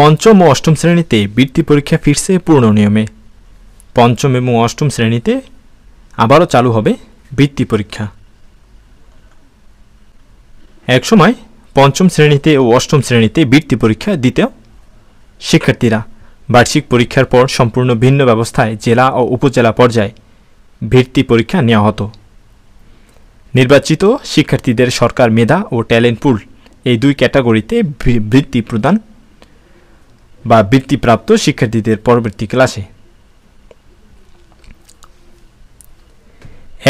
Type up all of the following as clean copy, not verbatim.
পঞ্চম ও অষ্টম শ্রেণীতে বৃত্তি পরীক্ষা ফিরছে পূর্ণ নিয়মে। পঞ্চম এবং অষ্টম শ্রেণীতে আবারও চালু হবে বৃত্তি পরীক্ষা। একসময় পঞ্চম শ্রেণীতে ও অষ্টম শ্রেণীতে বৃত্তি পরীক্ষা দিত শিক্ষার্থীরা। বার্ষিক পরীক্ষার পর সম্পূর্ণ ভিন্ন ব্যবস্থায় জেলা ও উপজেলা পর্যায়ে বৃত্তি পরীক্ষা নেওয়া হতো। নির্বাচিত শিক্ষার্থীদের সরকার মেধা ও ট্যালেন্ট পুল এই দুই ক্যাটাগরিতে বৃত্তি প্রদান বা বৃত্তিপ্রাপ্ত শিক্ষার্থীদের পরবর্তী ক্লাসে।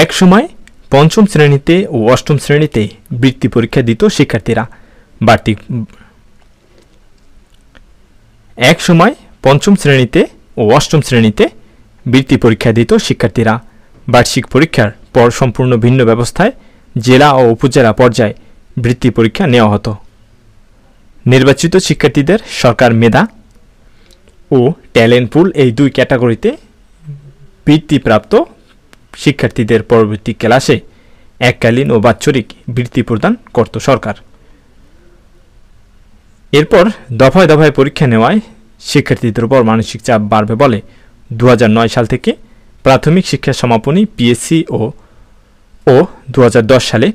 এক সময় পঞ্চম শ্রেণীতে ও অষ্টম শ্রেণীতে বৃত্তি পরীক্ষা দিত শিক্ষার্থীরা। এক সময় পঞ্চম শ্রেণীতে ও অষ্টম শ্রেণীতে বৃত্তি পরীক্ষা দিত শিক্ষার্থীরা। বার্ষিক পরীক্ষার পর সম্পূর্ণ ভিন্ন ব্যবস্থায় জেলা ও উপজেলা পর্যায়ে বৃত্তি পরীক্ষা নেওয়া হতো। নির্বাচিত শিক্ষার্থীদের সরকার মেধা ও ট্যালেন্ট পুল এই দুই ক্যাটাগরিতে বৃত্তিপ্রাপ্ত শিক্ষার্থীদের পরবর্তী ক্লাসে এককালীন ও বাৎসরিক বৃত্তি প্রদান করত সরকার। এরপর দফায় দফায় পরীক্ষা নেওয়ায় শিক্ষার্থীদের উপর মানসিক চাপ বাড়বে বলে 2009 সাল থেকে প্রাথমিক শিক্ষা সমাপনী পিএসসি ও 2010 সালে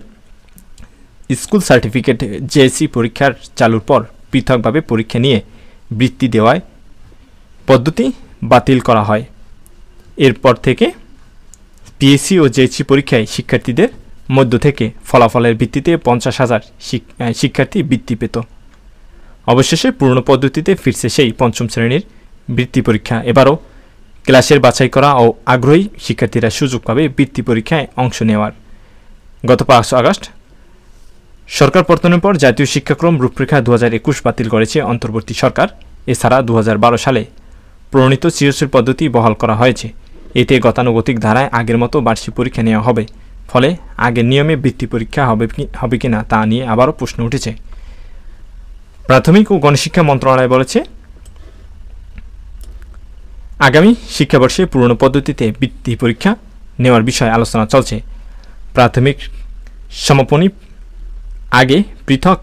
স্কুল সার্টিফিকেট জেএসসি পরীক্ষার চালুর পর পৃথকভাবে পরীক্ষা নিয়ে বৃত্তি দেওয়ায় পদ্ধতি বাতিল করা হয়। এরপর থেকে পিএসসি ও জেএসসি পরীক্ষায় শিক্ষার্থীদের মধ্য থেকে ফলাফলের ভিত্তিতে 50,000 শিক্ষার্থী বৃত্তি পেত। অবশেষে পুরনো পদ্ধতিতে ফিরছে সেই পঞ্চম শ্রেণীর বৃত্তি পরীক্ষা। এবারও ক্লাসের বাছাই করা ও আগ্রহী শিক্ষার্থীরা সুযোগ পাবে বৃত্তি পরীক্ষায় অংশ নেওয়ার। গত 5 আগস্ট সরকার পতনের পর জাতীয় শিক্ষাক্রম রূপরেখা 2021 বাতিল করেছে অন্তর্বর্তী সরকার। এছাড়া 2012 সালে প্রণীত সিওসির পদ্ধতি বহাল করা হয়েছে। এতে গতানুগতিক ধারায় আগের মতো বার্ষিক পরীক্ষা নেওয়া হবে। ফলে আগের নিয়মে বৃত্তি পরীক্ষা হবে কিনা তা নিয়ে আবারও প্রশ্ন উঠেছে। প্রাথমিক ও গণশিক্ষা মন্ত্রণালয় বলেছে, আগামী শিক্ষাবর্ষে পুরনো পদ্ধতিতে বৃত্তি পরীক্ষা নেওয়ার বিষয়ে আলোচনা চলছে। প্রাথমিক সমাপনী আগে পৃথক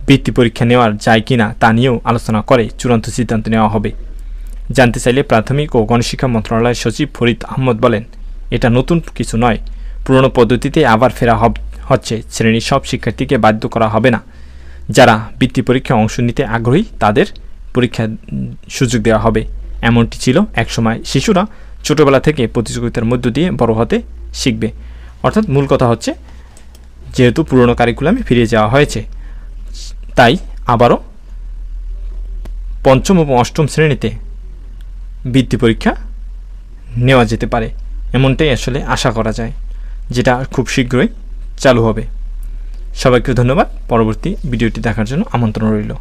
বৃত্তি পরীক্ষা নেওয়ার যায় কিনা তা নিয়েও আলোচনা করে চূড়ান্ত সিদ্ধান্ত নেওয়া হবে। জানতে চাইলে প্রাথমিক ও গণশিক্ষা মন্ত্রণালয়ের সচিব ফরিদ আহমদ বলেন, এটা নতুন কিছু নয়, পুরনো পদ্ধতিতে আবার ফেরা হচ্ছে। শ্রেণীর সব শিক্ষার্থীকে বাধ্য করা হবে না। যারা বৃত্তি পরীক্ষায় অংশ নিতে আগ্রহী তাদের পরীক্ষার সুযোগ দেওয়া হবে। এমনটি ছিল একসময়। শিশুরা ছোটবেলা থেকে প্রতিযোগিতার মধ্য দিয়ে বড় হতে শিখবে। অর্থাৎ মূল কথা হচ্ছে, যেহেতু পুরনো কারিকুলামে ফিরে যাওয়া হয়েছে, তাই আবারও পঞ্চম এবং অষ্টম শ্রেণীতে বৃত্তি পরীক্ষা নেওয়া যেতে পারে, এমনটাই আসলে আশা করা যায়, যেটা খুব শীঘ্রই চালু হবে। সবাইকে ধন্যবাদ। পরবর্তী ভিডিওটি দেখার জন্য আমন্ত্রণ রইল।